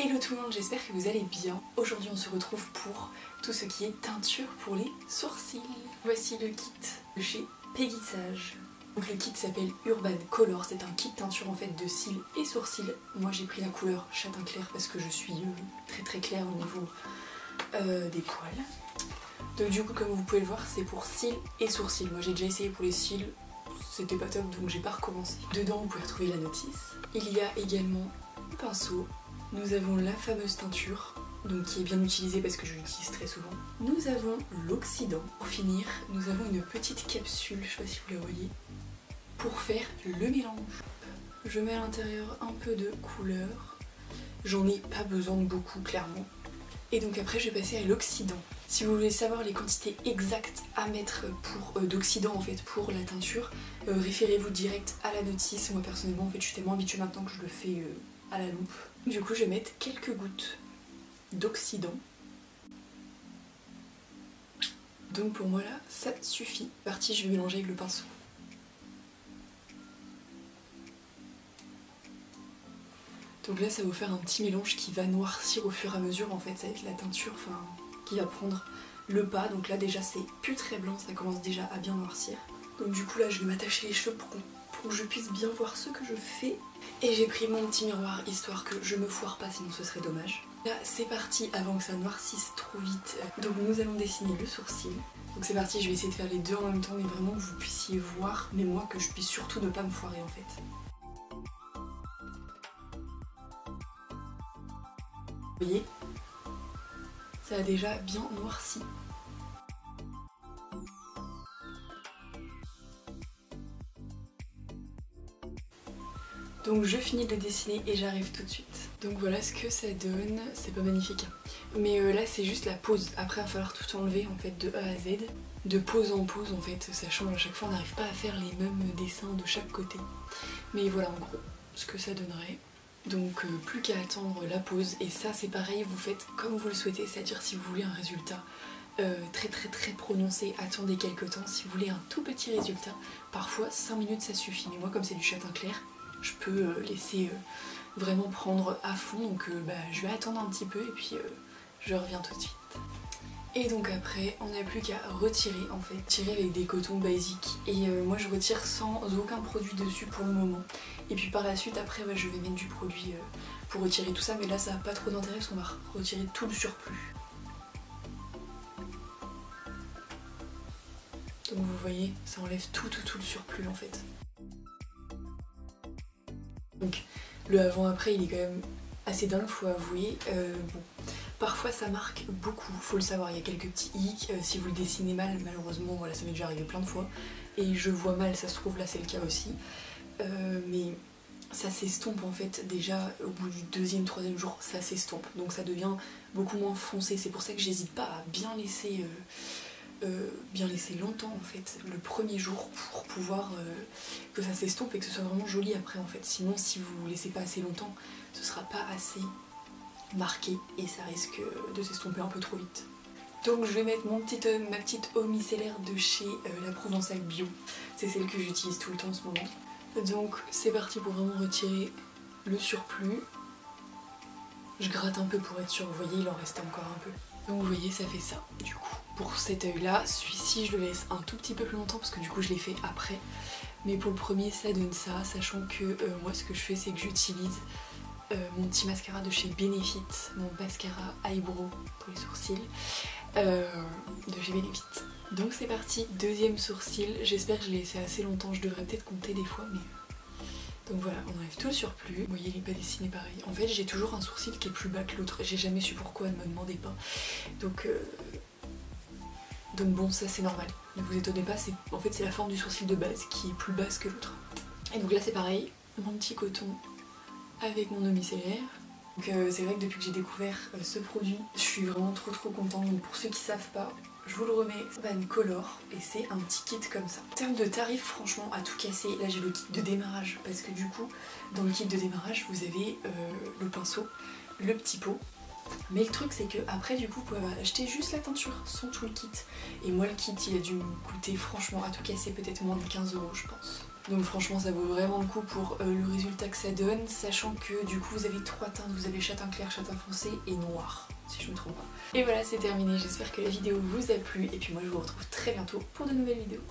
Hello tout le monde, j'espère que vous allez bien. Aujourd'hui on se retrouve pour tout ce qui est teinture pour les sourcils. Voici le kit de chez Peggy Sage. Donc le kit s'appelle Urban Color, c'est un kit teinture en fait de cils et sourcils. Moi j'ai pris la couleur châtain clair parce que je suis très claire au niveau des poils. Donc du coup comme vous pouvez le voir c'est pour cils et sourcils. Moi j'ai déjà essayé pour les cils, c'était pas top donc j'ai pas recommencé. Dedans vous pouvez retrouver la notice. Il y a également le pinceau. Nous avons la fameuse teinture, donc qui est bien utilisée parce que je l'utilise très souvent. Nous avons l'oxydant. Pour finir, nous avons une petite capsule, je sais pas si vous la voyez, pour faire le mélange. Je mets à l'intérieur un peu de couleur. J'en ai pas besoin de beaucoup, clairement. Et donc après, je vais passer à l'oxydant. Si vous voulez savoir les quantités exactes à mettre d'oxydant en fait pour la teinture, référez-vous direct à la notice. Moi personnellement, en fait, je suis tellement habituée maintenant que je le fais à la loupe. Du coup, je vais mettre quelques gouttes d'oxydant. Donc pour moi là, ça suffit. Parti, je vais mélanger avec le pinceau. Donc là, ça va vous faire un petit mélange qui va noircir au fur et à mesure en fait, ça va être la teinture, enfin, qui va prendre le pas. Donc là déjà, c'est plus très blanc, ça commence déjà à bien noircir. Donc du coup là, je vais m'attacher les cheveux pour que je puisse bien voir ce que je fais. Et j'ai pris mon petit miroir histoire que je me foire pas, sinon ce serait dommage. Là c'est parti avant que ça noircisse trop vite. Donc nous allons dessiner le sourcil. Donc c'est parti, je vais essayer de faire les deux en même temps mais vraiment que vous puissiez voir, mais moi que je puisse surtout ne pas me foirer en fait. Vous voyez, ça a déjà bien noirci. Donc je finis de dessiner et j'arrive tout de suite. Donc voilà ce que ça donne, c'est pas magnifique hein. Mais là c'est juste la pose, après il va falloir tout enlever en fait de A à Z. De pose en pose en fait, ça change à chaque fois, on n'arrive pas à faire les mêmes dessins de chaque côté. Mais voilà en gros ce que ça donnerait. Donc plus qu'à attendre la pose et ça c'est pareil, vous faites comme vous le souhaitez, c'est-à-dire si vous voulez un résultat très prononcé, attendez quelques temps. Si vous voulez un tout petit résultat, parfois 5 minutes ça suffit, mais moi comme c'est du châtain clair, je peux laisser vraiment prendre à fond, donc je vais attendre un petit peu et puis je reviens tout de suite. Et donc après, on n'a plus qu'à retirer en fait, tirer avec des cotons basiques. Et moi je retire sans aucun produit dessus pour le moment. Et puis par la suite après je vais mettre du produit pour retirer tout ça, mais là ça n'a pas trop d'intérêt parce qu'on va retirer tout le surplus. Donc vous voyez, ça enlève tout le surplus en fait. Donc le avant-après il est quand même assez dingue, faut avouer. Bon, parfois ça marque beaucoup, faut le savoir, il y a quelques petits hicks. Si vous le dessinez mal, malheureusement, voilà, ça m'est déjà arrivé plein de fois. Et je vois mal, ça se trouve, là c'est le cas aussi. Mais ça s'estompe en fait, déjà au bout du deuxième, troisième jour, ça s'estompe. Donc ça devient beaucoup moins foncé, c'est pour ça que j'hésite pas à bien laisser longtemps en fait le premier jour pour pouvoir que ça s'estompe et que ce soit vraiment joli après en fait. Sinon si vous laissez pas assez longtemps ce sera pas assez marqué et ça risque de s'estomper un peu trop vite. Donc je vais mettre ma petite eau micellaire de chez la Provençale Bio, c'est celle que j'utilise tout le temps en ce moment. Donc c'est parti pour vraiment retirer le surplus. Je gratte un peu pour être sûre, vous voyez il en reste encore un peu. Donc vous voyez ça fait ça du coup. Pour cet œil là, celui-ci je le laisse un tout petit peu plus longtemps parce que du coup je l'ai fait après. Mais pour le premier ça donne ça, sachant que moi ce que je fais c'est que j'utilise mon petit mascara de chez Benefit, mon mascara eyebrow pour les sourcils de chez Benefit. Donc c'est parti, deuxième sourcil, j'espère que je l'ai laissé assez longtemps, je devrais peut-être compter des fois mais... Donc voilà, on enlève tout le surplus. Vous voyez, il n'est pas dessiné pareil. En fait, j'ai toujours un sourcil qui est plus bas que l'autre. J'ai jamais su pourquoi, ne me demandez pas. Donc bon, ça c'est normal. Ne vous étonnez pas, en fait c'est la forme du sourcil de base qui est plus basse que l'autre. Et donc là c'est pareil, mon petit coton avec mon eau micellaire. Donc c'est vrai que depuis que j'ai découvert ce produit, je suis vraiment trop contente. Donc pour ceux qui savent pas, je vous le remets, Urban Color et c'est un petit kit comme ça. En termes de tarifs, franchement, à tout casser, là j'ai le kit de démarrage parce que du coup, dans le kit de démarrage, vous avez le pinceau, le petit pot. Mais le truc c'est que après du coup vous pouvez acheter juste la teinture sans tout le kit. Et moi le kit il a dû me coûter franchement à tout casser peut-être moins de 15 € je pense. Donc franchement ça vaut vraiment le coup pour le résultat que ça donne, sachant que du coup vous avez 3 teintes, vous avez châtain clair, châtain foncé et noir, si je me trompe pas. Et voilà, c'est terminé, j'espère que la vidéo vous a plu et puis moi je vous retrouve très bientôt pour de nouvelles vidéos.